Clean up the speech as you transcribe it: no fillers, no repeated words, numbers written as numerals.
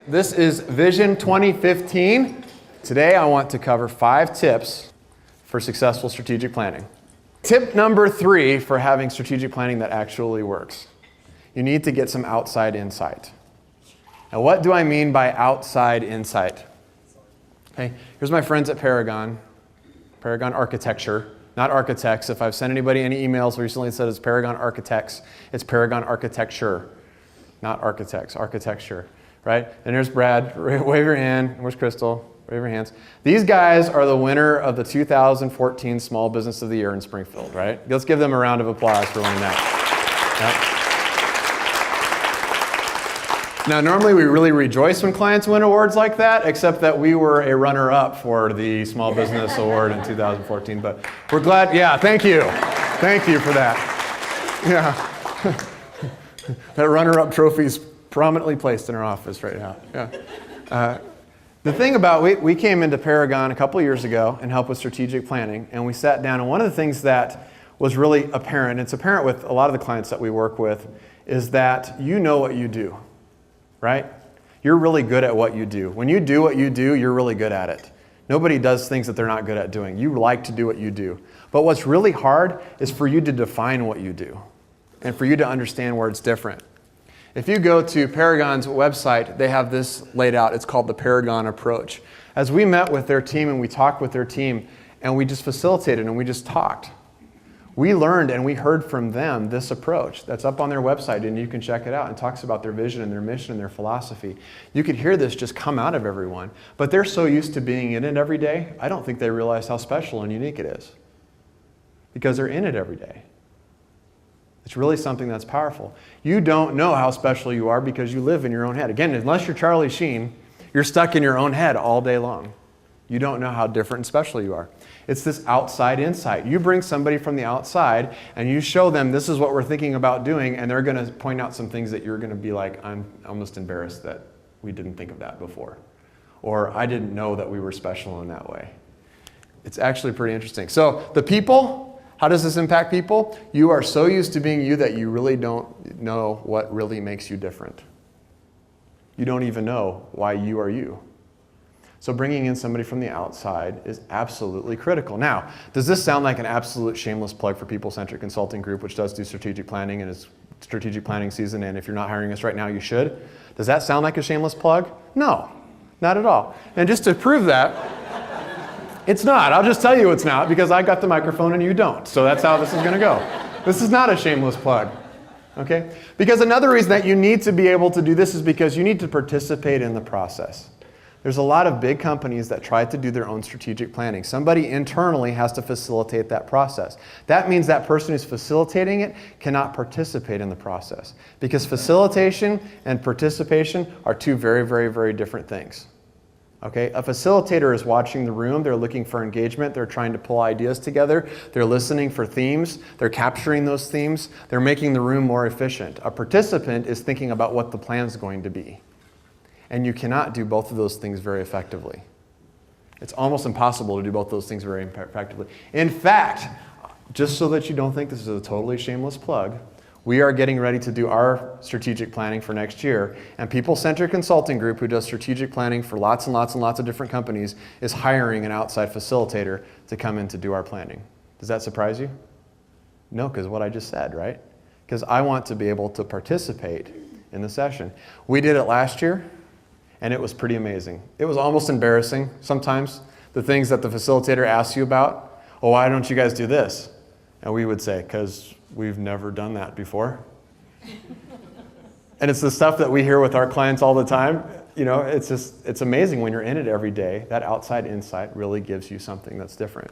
This is Vision 2015. Today I want to cover 5 tips for successful strategic planning. Tip number 3 for having strategic planning that actually works. You need to get some outside insight. Now what do I mean by outside insight? Okay, here's my friends at Paragon Architecture, not architects. If I've sent anybody any emails recently that says it's Paragon Architects, it's Paragon Architecture, not architects, architecture. Right? And there's Brad. Wave your hand. Where's Crystal? Wave your hands. These guys are the winner of the 2014 Small Business of the Year in Springfield, right? Let's give them a round of applause for winning that. Yep. Now, normally we really rejoice when clients win awards like that, except that we were a runner-up for the Small Business Award in 2014. But we're glad. Yeah, thank you. Thank you for that. Yeah. That runner-up trophy's prominently placed in our office right now. Yeah. The thing about, we came into Paragon a couple years ago and helped with strategic planning, and we sat down, and one of the things that was really apparent, it's apparent with a lot of the clients that we work with, is that you know what you do, right? You're really good at what you do. When you do what you do, you're really good at it. Nobody does things that they're not good at doing. You like to do what you do. But what's really hard is for you to define what you do and for you to understand where it's different. If you go to Paragon's website, they have this laid out. It's called the Paragon approach. As we met with their team and we talked with their team and we just facilitated and we just talked, we learned and we heard from them this approach that's up on their website, and you can check it out, and talks about their vision and their mission and their philosophy. You could hear this just come out of everyone, but they're so used to being in it every day, I don't think they realize how special and unique it is because they're in it every day. It's really something that's powerful. You don't know how special you are because you live in your own head. Again, unless you're Charlie Sheen, you're stuck in your own head all day long. You don't know how different and special you are. It's this outside insight. You bring somebody from the outside and you show them this is what we're thinking about doing, and they're going to point out some things that you're going to be like, I'm almost embarrassed that we didn't think of that before. Or I didn't know that we were special in that way. It's actually pretty interesting. So the people, how does this impact people? You are so used to being you that you really don't know what really makes you different. You don't even know why you are you. So bringing in somebody from the outside is absolutely critical. Now, does this sound like an absolute shameless plug for Centric Consulting Group, which does do strategic planning and is strategic planning season, and if you're not hiring us right now, you should? Does that sound like a shameless plug? No, not at all. And just to prove that, it's not. I'll just tell you it's not because I got the microphone and you don't. So that's how this is going to go. This is not a shameless plug. Okay? Because another reason that you need to be able to do this is because you need to participate in the process. There's a lot of big companies that try to do their own strategic planning. Somebody internally has to facilitate that process. That means that person who's facilitating it cannot participate in the process because facilitation and participation are two very, very, very different things. Okay, a facilitator is watching the room, they're looking for engagement, they're trying to pull ideas together, they're listening for themes, they're capturing those themes, they're making the room more efficient. A participant is thinking about what the plan's going to be. And you cannot do both of those things very effectively. It's almost impossible to do both those things very effectively. In fact, just so that you don't think this is a totally shameless plug, we are getting ready to do our strategic planning for next year, and Centric Consulting Group, who does strategic planning for lots and lots and lots of different companies, is hiring an outside facilitator to come in to do our planning. Does that surprise you? No, because what I just said, right? Because I want to be able to participate in the session. We did it last year, and it was pretty amazing. It was almost embarrassing sometimes, the things that the facilitator asks you about. Oh, why don't you guys do this? And we would say, because we've never done that before. And it's the stuff that we hear with our clients all the time. You know, it's amazing when you're in it every day. That outside insight really gives you something that's different.